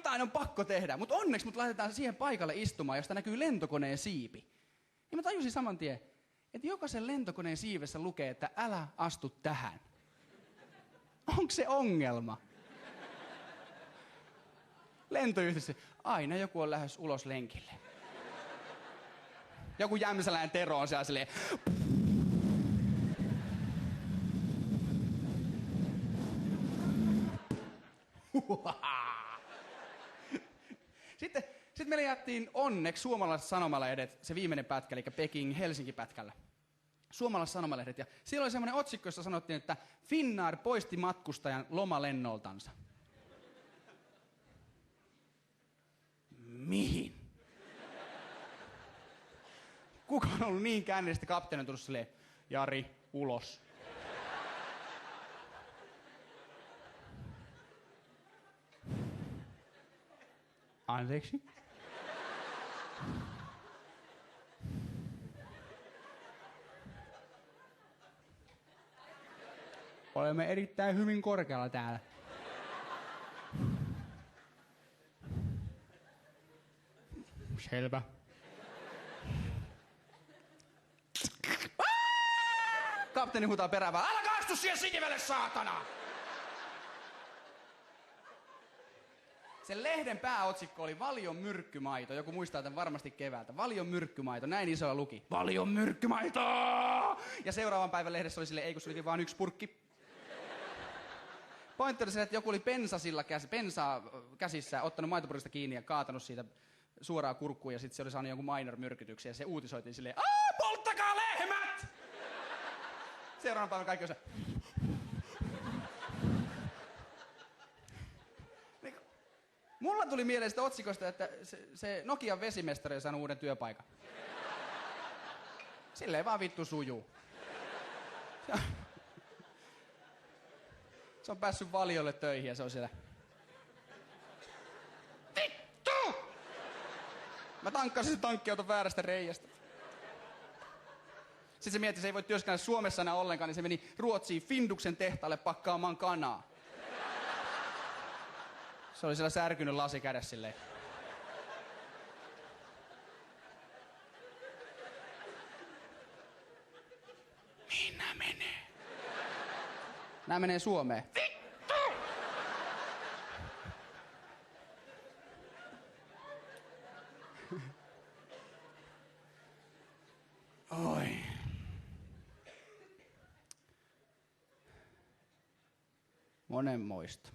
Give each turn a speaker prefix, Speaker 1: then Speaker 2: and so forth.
Speaker 1: jotain on pakko tehdä. Mutta onneksi mut laitetaan siihen paikalle istumaan, josta näkyy lentokoneen siipi. Ja mä tajusin saman tien, että jokaisen lentokoneen siivessä lukee, että älä astu tähän. Onko se ongelma? Lentoyhtiössä, aina joku on lähes ulos lenkille. Joku jämsäläinen Tero on siellä silleen... Sitten meille jättiin onneksi suomalaiset sanomalehdet, se viimeinen pätkä, eli Peking-Helsinki-pätkällä. Suomalaiset sanomalehdet, ja siellä oli semmoinen otsikko, jossa sanottiin, että Finnair poisti matkustajan lomalennoltansa. Mihin? Kuka on ollut niin käännellistä kapteeni on tullut silleen, Jari, ulos. Anteeksi? Olemme erittäin hyvin korkealla täällä. Selvä. Kapteeni huutaa perään, älä astu siihen sikivelle, saatana! Sen lehden pääotsikko oli Valion myrkkymaito. Joku muistaa tämän varmasti keväältä. Valion myrkkymaito. Näin isolla luki. Valion myrkkymaito! Ja seuraavan päivän lehdessä oli silleen, ei kun se oli vaan yksi purkki. Pointti oli se, että joku oli bensaa käsissä, ottanut maitopurkista kiinni ja kaatanut siitä suoraan kurkkuun. Ja sitten se oli saanut jonkun minor-myrkytyksen ja se uutisoitiin silleen, polttakaa lehmät! Seuraavan päivän kaikki on se... Mulla tuli mieleen sitä otsikosta, että se Nokian vesimestari on saanut uuden työpaikan. Silleen vaan vittu sujuu. Se on päässyt Valiolle töihin ja se on siellä... Vittu! Mä tankkasin se tankkiauton väärästä reiästä. Sitten se mietti, se ei voi työskennellä Suomessa enää ollenkaan, niin se meni Ruotsiin Finduksen tehtaalle pakkaamaan kanaa. Se oli siellä särkynyt lasi kädessä silleen. Mihin nää menee? Nää menee Suomeen. Vittu! Oi. Monenmoista.